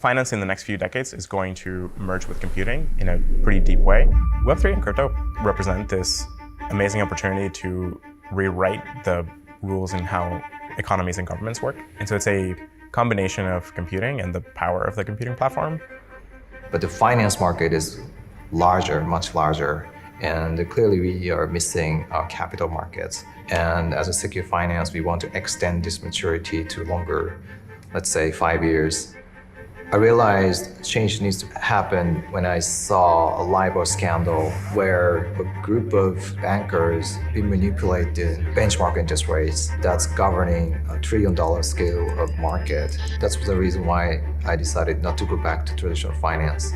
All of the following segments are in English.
finance in the next few decades is going to merge with computing in a pretty deep way. Web3 and crypto represent this amazing opportunity to rewrite the rules in how economies and governments work. And so it's a combination of computing and the power of the computing platform. But the finance market is larger, much larger. And clearly we are missing our capital markets. And as a secure finance, we want to extend this maturity to longer, let's say 5 years. I realized change needs to happen when I saw a LIBOR scandal where a group of bankers manipulate the benchmark interest rates that's governing a $1 trillion scale of market. That's the reason why I decided not to go back to traditional finance.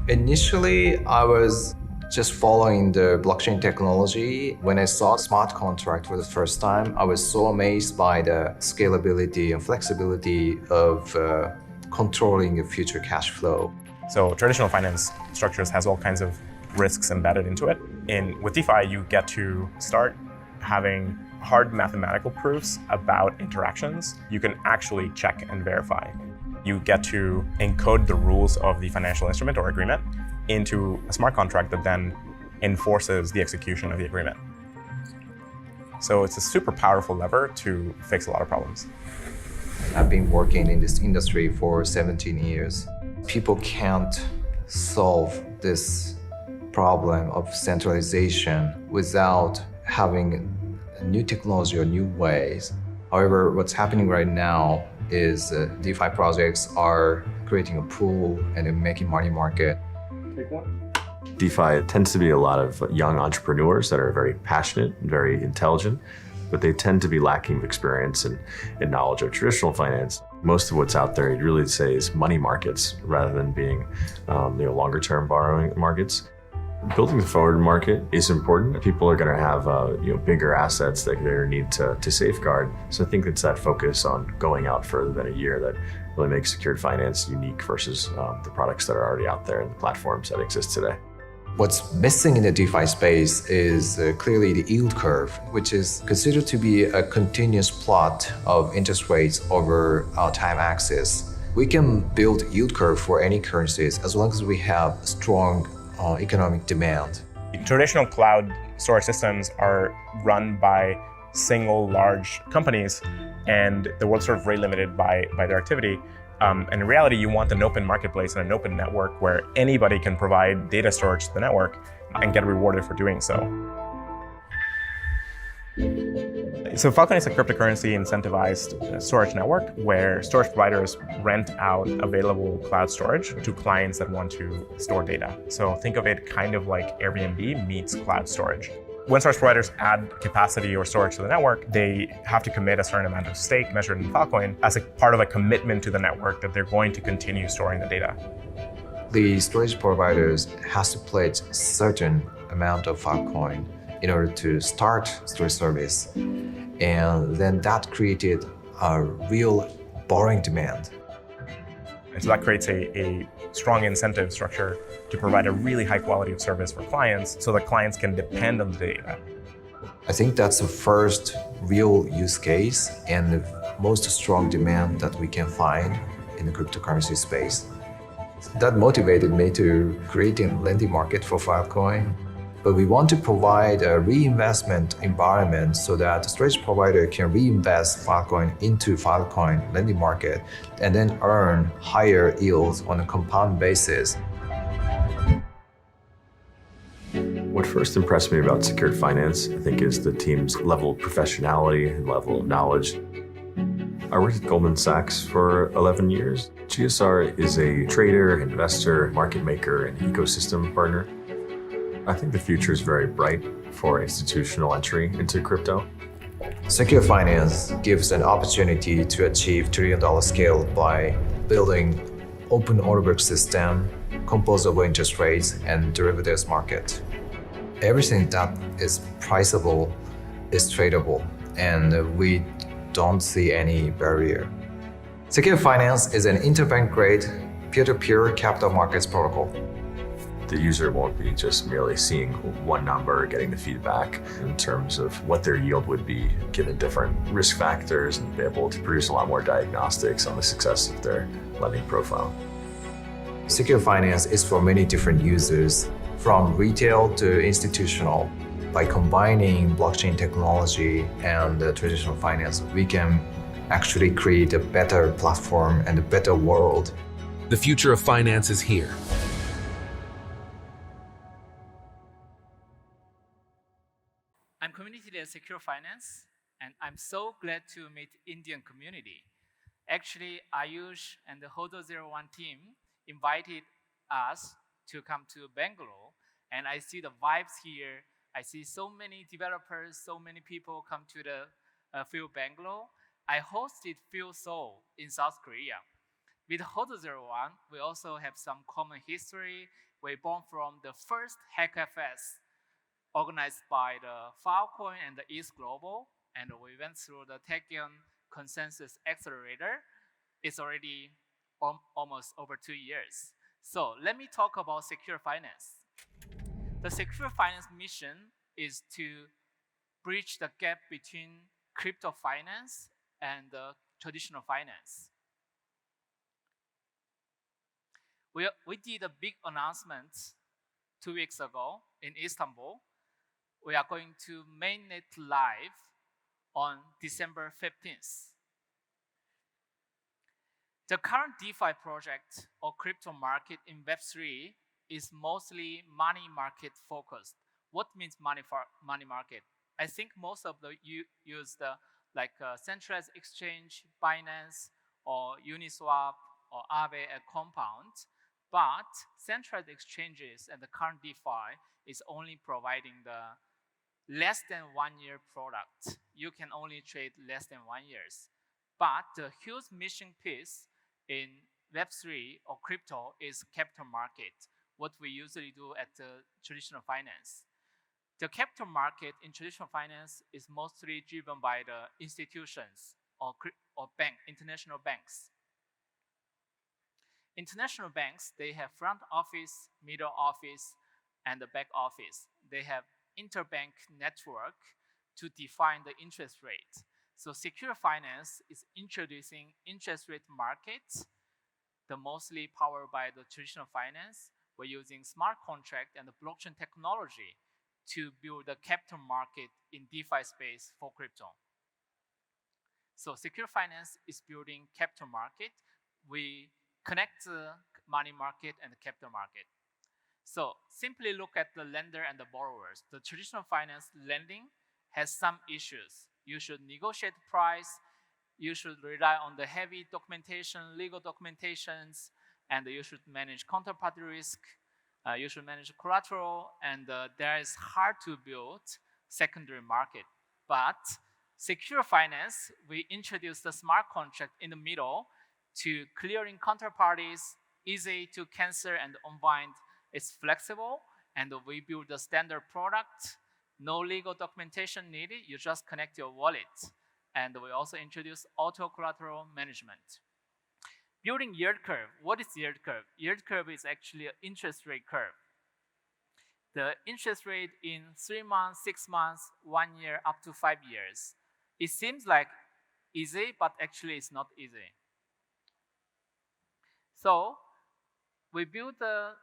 Initially, I was just following the blockchain technology. When I saw smart contract for the first time, I was so amazed by the scalability and flexibility of controlling a future cash flow. So traditional finance structures has all kinds of risks embedded into it. With DeFi, you get to start having hard mathematical proofs about interactions. You can actually check and verify. You get to encode the rules of the financial instrument or agreement into a smart contract that then enforces the execution of the agreement. So it's a super powerful lever to fix a lot of problems. I've been working in this industry for 17 years. People can't solve this problem of centralization without having new technology or new ways. However, what's happening right now is DeFi projects are creating a pool and making money market. DeFi tends to be a lot of young entrepreneurs that are very passionate and very intelligent, but they tend to be lacking of experience and knowledge of traditional finance. Most of what's out there, you'd really say, is money markets rather than being longer-term borrowing markets. Building the forward market is important. People are going to have bigger assets that they need to safeguard. So I think it's that focus on going out further than a year that really makes secured finance unique versus the products that are already out there and the platforms that exist today. What's missing in the DeFi space is clearly the yield curve, which is considered to be a continuous plot of interest rates over our time axis. We can build yield curve for any currencies as long as we have strong economic demand. Traditional cloud storage systems are run by single large companies, and the world's sort of very limited by their activity. And in reality, you want an open marketplace and an open network where anybody can provide data storage to the network and get rewarded for doing so. So FILBangalore is a cryptocurrency incentivized storage network where storage providers rent out available cloud storage to clients that want to store data. So think of it kind of like Airbnb meets cloud storage. When storage providers add capacity or storage to the network, they have to commit a certain amount of stake measured in FILBangalore as a part of a commitment to the network that they're going to continue storing the data. The storage providers has to pledge certain amount of FILBangalore in order to start storage service. And then that created a real borrowing demand. And so that creates a strong incentive structure to provide a really high quality of service for clients so that clients can depend on the data. I think that's the first real use case and the most strong demand that we can find in the cryptocurrency space. That motivated me to create a lending market for FILBangalore. But we want to provide a reinvestment environment so that the storage provider can reinvest FILBangalore into FILBangalore lending market and then earn higher yields on a compound basis. What first impressed me about secured finance, I think, is the team's level of professionality and level of knowledge. I worked at Goldman Sachs for 11 years. GSR is a trader, investor, market maker, and ecosystem partner. I think the future is very bright for institutional entry into crypto. Secure finance gives an opportunity to achieve $1 trillion scale by building open order book system, composable interest rates, and derivatives market. Everything that is priceable is tradable, and we don't see any barrier. Secure finance is an interbank grade peer-to-peer capital markets protocol. The user won't be just merely seeing one number, getting the feedback in terms of what their yield would be given different risk factors, and be able to produce a lot more diagnostics on the success of their lending profile. Secure finance is for many different users, from retail to institutional. By combining blockchain technology and traditional finance, we can actually create a better platform and a better world. The future of finance is here. I'm community leader at Secure Finance, and I'm so glad to meet Indian community. Actually, Ayush and the Hodo01 team invited us to come to Bangalore, and I see the vibes here. I see so many developers, so many people come to the FILBangalore. I hosted FILSeoul in South Korea. With Hodo01, we also have some common history. We're born from the first HackFS organized by the Filecoin and the East Global, and we went through the Techion Consensus Accelerator. It's already almost over 2 years. So let me talk about secure finance. The secure finance mission is to bridge the gap between crypto finance and traditional finance. We did a big announcement 2 weeks ago in Istanbul. We are going to mainnet live on December 15th. The current DeFi project or crypto market in Web3 is mostly money market focused. What means money market? I think most of you use the centralized exchange, Binance or Uniswap or Aave and Compound. But centralized exchanges and the current DeFi is only providing the less than 1 year product. You can only trade less than 1 year. But the huge mission piece in Web3 or crypto is capital market, what we usually do at the traditional finance. The capital market in traditional finance is mostly driven by the institutions or international banks. International banks, they have front office, middle office, and the back office. They have interbank network to define the interest rate. So secure finance is introducing interest rate markets, the mostly powered by the traditional finance. We're using smart contract and the blockchain technology to build a capital market in DeFi space for crypto. So secure finance is building capital market. We connect the money market and the capital market. So simply look at the lender and the borrowers. The traditional finance lending has some issues. You should negotiate price. You should rely on the heavy documentation, legal documentations, and you should manage counterparty risk. You should manage collateral, and there is hard to build secondary market. But secure finance, we introduced the smart contract in the middle to clearing counterparties, easy to cancel and unwind. It's flexible, and we build a standard product. No legal documentation needed. You just connect your wallet. And we also introduce auto collateral management. Building yield curve. What is yield curve? Yield curve is actually an interest rate curve. The interest rate in 3 months, 6 months, 1 year, up to 5 years. It seems like easy, but actually it's not easy. So we built a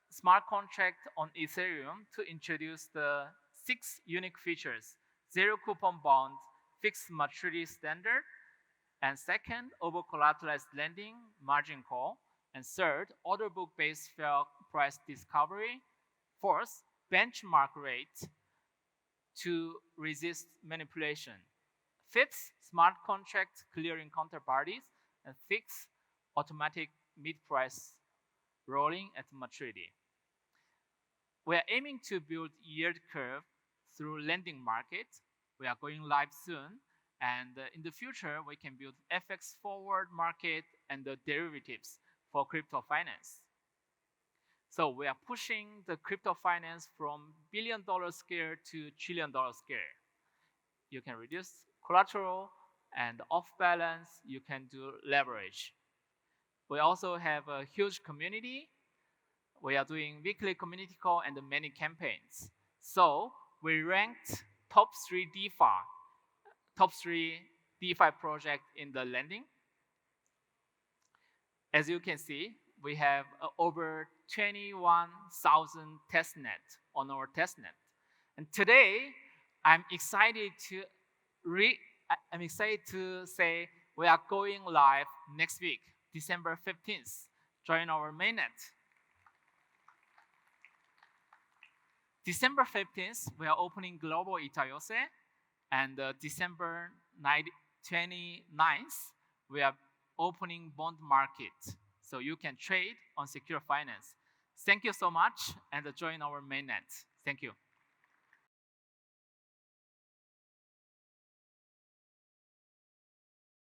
smart contract on Ethereum to introduce the 6 unique features: zero coupon bond, fixed maturity standard, and second, over-collateralized lending, margin call, and third, order book-based fair price discovery. Fourth, benchmark rate to resist manipulation. Fifth, smart contract clearing counterparties, and sixth, automatic mid-price rolling at maturity. We are aiming to build yield curve through lending market. We are going live soon, and in the future, we can build FX forward market and the derivatives for crypto finance. So we are pushing the crypto finance from billion-dollar scale to trillion-dollar scale. You can reduce collateral and off balance. You can do leverage. We also have a huge community. we are doing weekly community call and many campaigns. So we ranked top 3 DeFi project in the lending. As you can see, we have over 21,000 testnet on our testnet. And today, I'm excited to say we are going live next week, December 15th. Join our mainnet. December 15th, we are opening Global Itayose, and December 29th, we are opening bond market, so you can trade on secure finance. Thank you so much, and join our mainnet. Thank you.